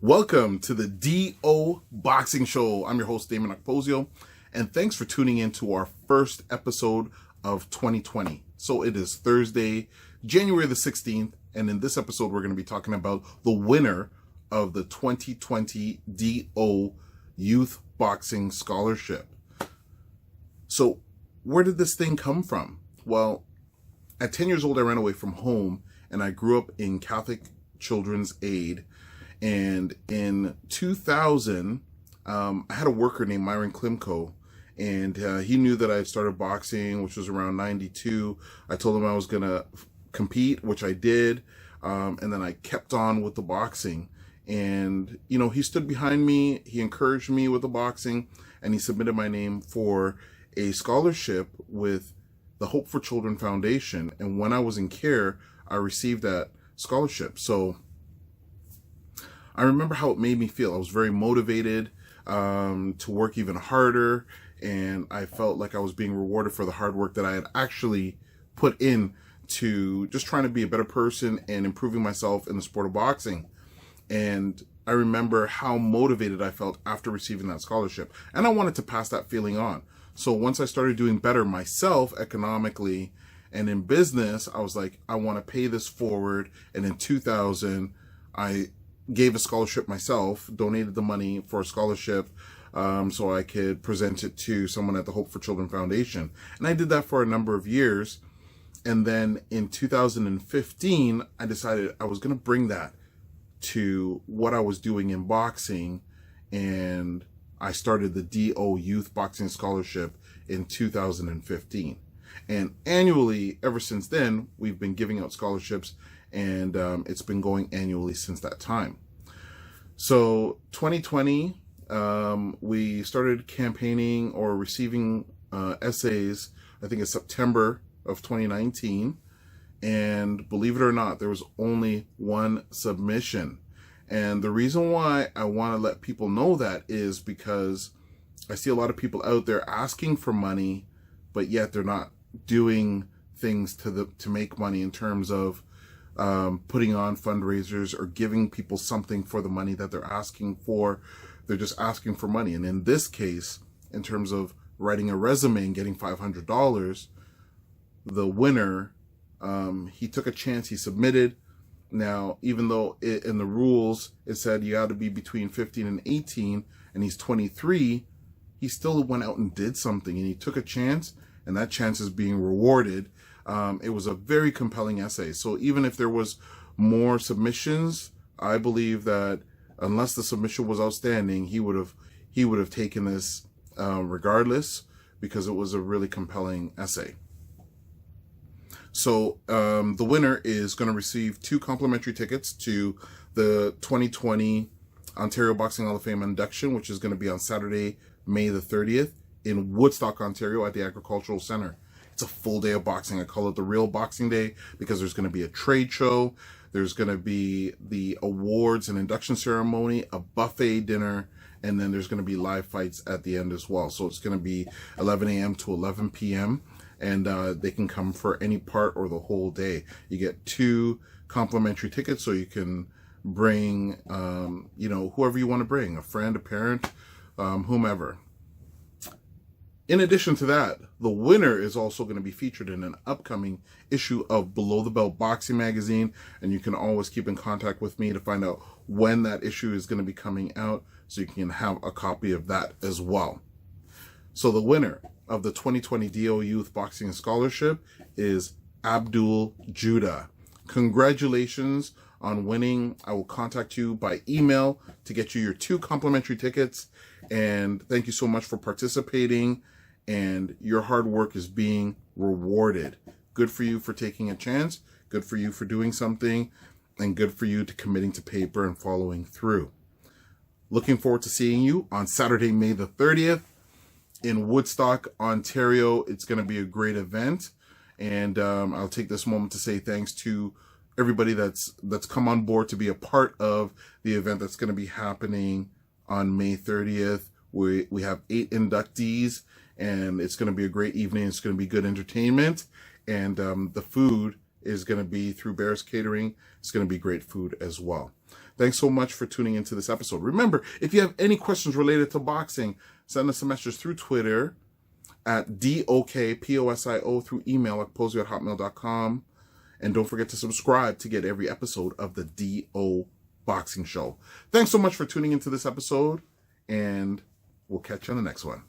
Welcome to the DO Boxing Show. I'm your host, Damon Akposio, and thanks for tuning in to our first episode of 2020. So it is Thursday, January the 16th, and in this episode, we're going to be talking about the winner of the 2020 DO Youth Boxing Scholarship. So where did this thing come from? Well, at 10 years old, I ran away from home, and I grew up in Catholic Children's Aid. And in 2000, I had a worker named Myron Klimko, and he knew that I had started boxing, which was around 92. I told him I was going to compete, which I did, and then I kept on with the boxing. And, you know, he stood behind me, he encouraged me with the boxing, and he submitted my name for a scholarship with the Hope for Children Foundation. And when I was in care, I received that scholarship. So I remember how it made me feel. I was very motivated to work even harder, and I felt like I was being rewarded for the hard work that I had actually put in to just trying to be a better person and improving myself in the sport of boxing. And I remember how motivated I felt after receiving that scholarship, and I wanted to pass that feeling on. So once I started doing better myself economically and in business, I was like, I want to pay this forward. And in 2000, I gave a scholarship myself, donated the money for a scholarship so I could present it to someone at the Hope for Children Foundation. And I did that for a number of years. And then in 2015, I decided I was going to bring that to what I was doing in boxing. And I started the DO Youth Boxing Scholarship in 2015. And annually, ever since then, we've been giving out scholarships, and it's been going annually since that time. So 2020, we started campaigning or receiving essays, I think it's September of 2019. And believe it or not, there was only one submission. And the reason why I want to let people know that is because I see a lot of people out there asking for money, but yet they're not doing things to make money in terms of putting on fundraisers or giving people something for the money that they're asking for. They're just asking for money. And in this case, in terms of writing a resume and getting $500, the winner, he took a chance, he submitted. Now, even though in the rules it said you got to be between 15 and 18, and he's 23, he still went out and did something, and he took a chance, and that chance is being rewarded. It was a very compelling essay. So even if there was more submissions, I believe that unless the submission was outstanding, he would have taken this regardless, because it was a really compelling essay. So the winner is going to receive 2 complimentary tickets to the 2020 Ontario Boxing Hall of Fame induction, which is going to be on Saturday, May the 30th in Woodstock, Ontario at the Agricultural Center. It's a full day of boxing. I call it the real boxing day because there's going to be a trade show. There's going to be the awards and induction ceremony, a buffet dinner, and then there's going to be live fights at the end as well. So it's going to be 11 a.m. to 11 p.m. and they can come for any part or the whole day. You get 2 complimentary tickets, so you can bring, whoever you want to bring, a friend, a parent, whomever. In addition to that, the winner is also going to be featured in an upcoming issue of Below the Belt Boxing Magazine, and you can always keep in contact with me to find out when that issue is going to be coming out, so you can have a copy of that as well. So the winner of the 2020 DO Youth Boxing Scholarship is Abdul Judah. Congratulations on winning. I will contact you by email to get you your 2 complimentary tickets, and thank you so much for participating. And your hard work is being rewarded. Good for you for taking a chance. Good for you for doing something. And good for you to committing to paper and following through. Looking forward to seeing you on Saturday, May the 30th in Woodstock, Ontario. It's going to be a great event. And I'll take this moment to say thanks to everybody that's come on board to be a part of the event that's going to be happening on May 30th. We have 8 inductees, and it's going to be a great evening. It's going to be good entertainment, and the food is going to be through Bears Catering. It's going to be great food as well. Thanks so much for tuning into this episode. Remember, if you have any questions related to boxing, send us a message through Twitter at DOKPOSIO, through email at posio@hotmail.com. And don't forget to subscribe to get every episode of the DO Boxing Show. Thanks so much for tuning into this episode, and we'll catch you on the next one.